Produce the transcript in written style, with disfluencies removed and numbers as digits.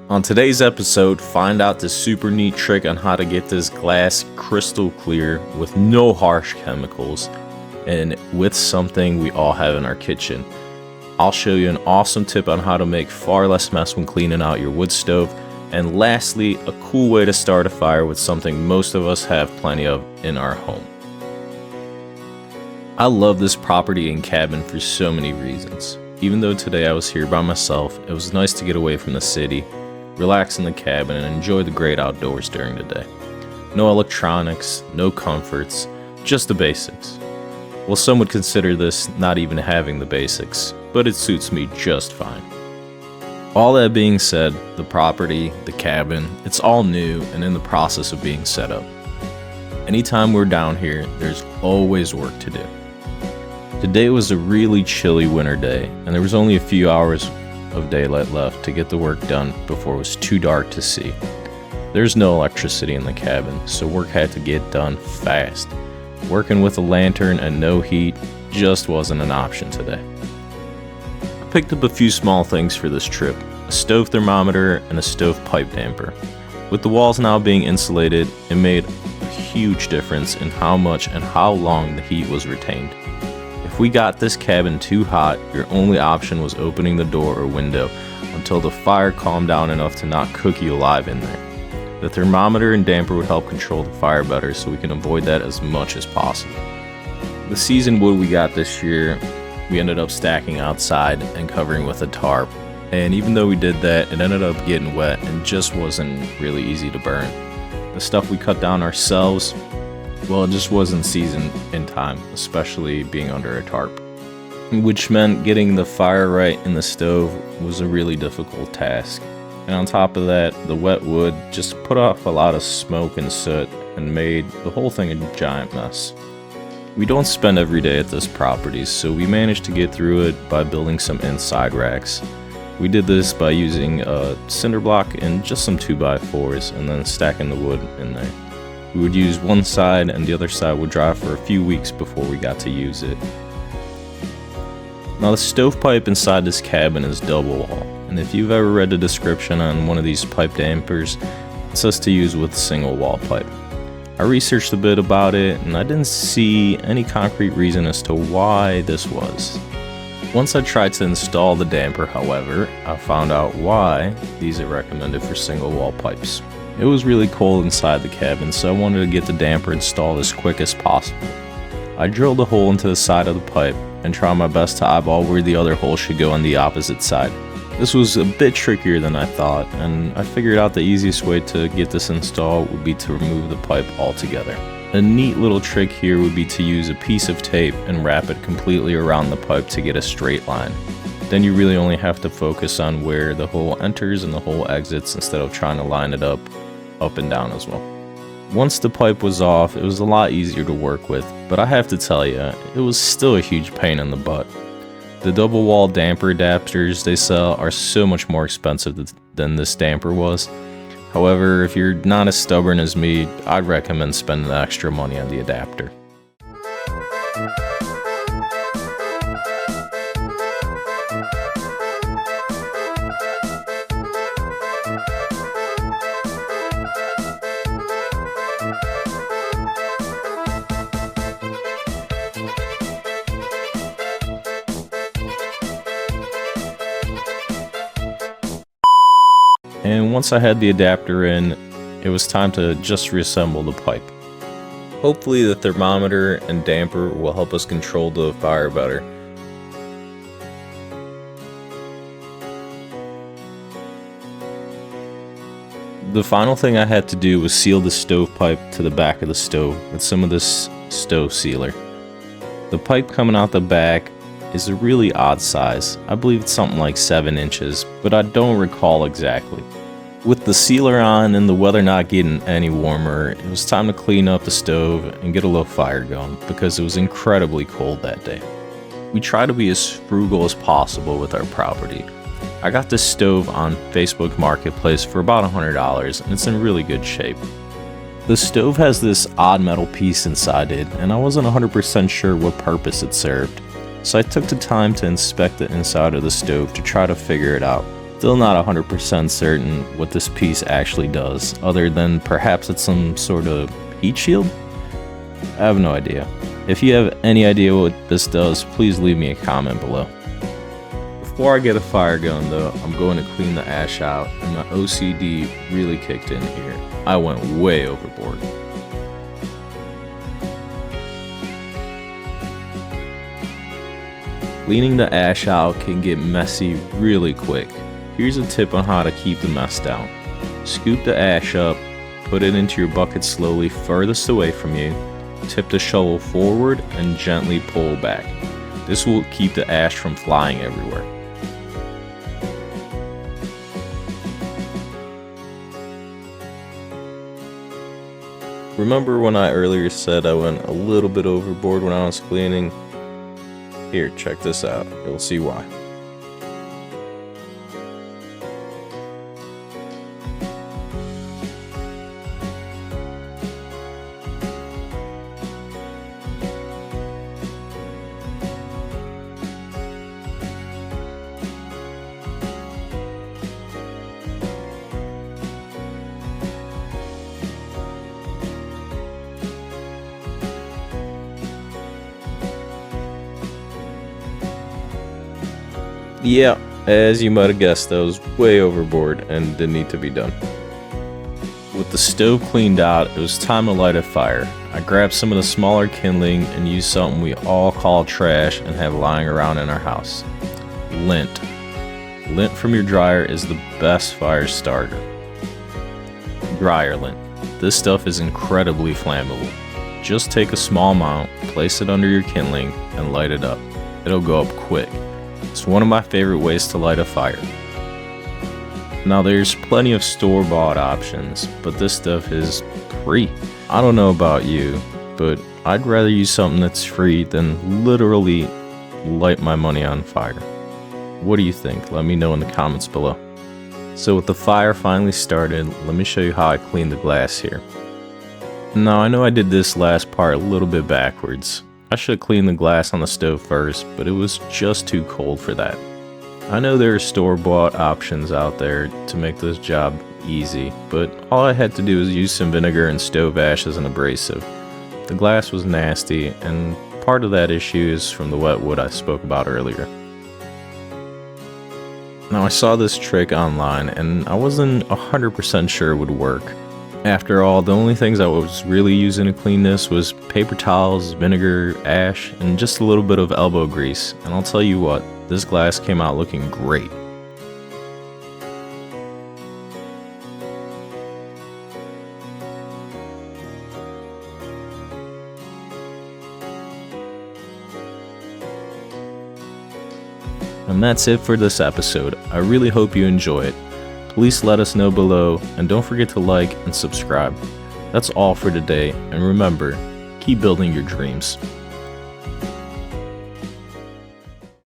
On today's episode, find out the super neat trick on how to get this glass crystal clear with no harsh chemicals and with something we all have in our kitchen. I'll show you an awesome tip on how to make far less mess when cleaning out your wood stove, and lastly, a cool way to start a fire with something most of us have plenty of in our home. I love this property and cabin for so many reasons. Even though today I was here by myself, it was nice to get away from the city, relax in the cabin, and enjoy the great outdoors during the day. No electronics, no comforts, just the basics. Well, some would consider this not even having the basics, but it suits me just fine. All that being said, the property, the cabin, it's all new and in the process of being set up. Anytime we're down here, there's always work to do. Today was a really chilly winter day, and there was only a few hours of daylight left to get the work done before it was too dark to see. There's no electricity in the cabin, so work had to get done fast. Working with a lantern and no heat just wasn't an option today. I picked up a few small things for this trip: a stove thermometer and a stove pipe damper. With the walls now being insulated, it made a huge difference in how much and how long the heat was retained. If we got this cabin too hot, your only option was opening the door or window until the fire calmed down enough to not cook you alive in there. The thermometer and damper would help control the fire better, so we can avoid that as much as possible. The seasoned wood we got this year, we ended up stacking outside and covering with a tarp. And even though we did that, it ended up getting wet and just wasn't really easy to burn. The stuff we cut down ourselves, well, it just wasn't seasoned in time, especially being under a tarp. Which meant getting the fire right in the stove was a really difficult task. And on top of that, the wet wood just put off a lot of smoke and soot and made the whole thing a giant mess. We don't spend every day at this property, so we managed to get through it by building some inside racks. We did this by using a cinder block and just some 2x4s and then stacking the wood in there. We would use one side and the other side would dry for a few weeks before we got to use it. Now the stovepipe inside this cabin is double wall, and if you've ever read the description on one of these pipe dampers, it says to use with single wall pipe. I researched a bit about it and I didn't see any concrete reason as to why this was. Once I tried to install the damper, however, I found out why these are recommended for single wall pipes. It was really cold inside the cabin, so I wanted to get the damper installed as quick as possible. I drilled a hole into the side of the pipe and tried my best to eyeball where the other hole should go on the opposite side. This was a bit trickier than I thought, and I figured out the easiest way to get this installed would be to remove the pipe altogether. A neat little trick here would be to use a piece of tape and wrap it completely around the pipe to get a straight line. Then you really only have to focus on where the hole enters and the hole exits instead of trying to line it up and down as well. Once the pipe was off, it was a lot easier to work with, but I have to tell you, it was still a huge pain in the butt. The double wall damper adapters they sell are so much more expensive than this damper was. However, if you're not as stubborn as me, I'd recommend spending the extra money on the adapter. And once I had the adapter in, it was time to just reassemble the pipe. Hopefully the thermometer and damper will help us control the fire better. The final thing I had to do was seal the stovepipe to the back of the stove with some of this stove sealer. The pipe coming out the back is a really odd size. I believe it's something like 7 inches, but I don't recall exactly. With the sealer on and the weather not getting any warmer, it was time to clean up the stove and get a little fire going because it was incredibly cold that day. We try to be as frugal as possible with our property. I got this stove on Facebook Marketplace for about $100 and it's in really good shape. The stove has this odd metal piece inside it and I wasn't 100% sure what purpose it served. So I took the time to inspect the inside of the stove to try to figure it out. Still not 100% certain what this piece actually does, other than perhaps it's some sort of heat shield? I have no idea. If you have any idea what this does, please leave me a comment below. Before I get a fire going though, I'm going to clean the ash out, and my OCD really kicked in here. I went way overboard. Cleaning the ash out can get messy really quick. Here's a tip on how to keep the mess down. Scoop the ash up, put it into your bucket slowly furthest away from you, tip the shovel forward and gently pull back. This will keep the ash from flying everywhere. Remember when I earlier said I went a little bit overboard when I was cleaning? Here, check this out. You'll see why. Yeah, as you might have guessed, I was way overboard and didn't need to be done. With the stove cleaned out, it was time to light a fire. I grabbed some of the smaller kindling and used something we all call trash and have lying around in our house. Lint. Lint from your dryer is the best fire starter. Dryer lint. This stuff is incredibly flammable. Just take a small amount, place it under your kindling, and light it up. It'll go up quick. It's one of my favorite ways to light a fire. Now there's plenty of store-bought options, but this stuff is free. I don't know about you, but I'd rather use something that's free than literally light my money on fire. What do you think? Let me know in the comments below. So with the fire finally started, let me show you how I cleaned the glass here. Now I know I did this last part a little bit backwards. I should clean the glass on the stove first, but it was just too cold for that. I know there are store-bought options out there to make this job easy, but all I had to do was use some vinegar and stove ash as an abrasive. The glass was nasty, and part of that issue is from the wet wood I spoke about earlier. Now I saw this trick online, and I wasn't 100% sure it would work. After all, the only things I was really using to clean this was paper towels, vinegar, ash, and just a little bit of elbow grease. And I'll tell you what, this glass came out looking great. And that's it for this episode. I really hope you enjoy it. Please let us know below, and don't forget to like and subscribe. That's all for today, and remember, keep building your dreams.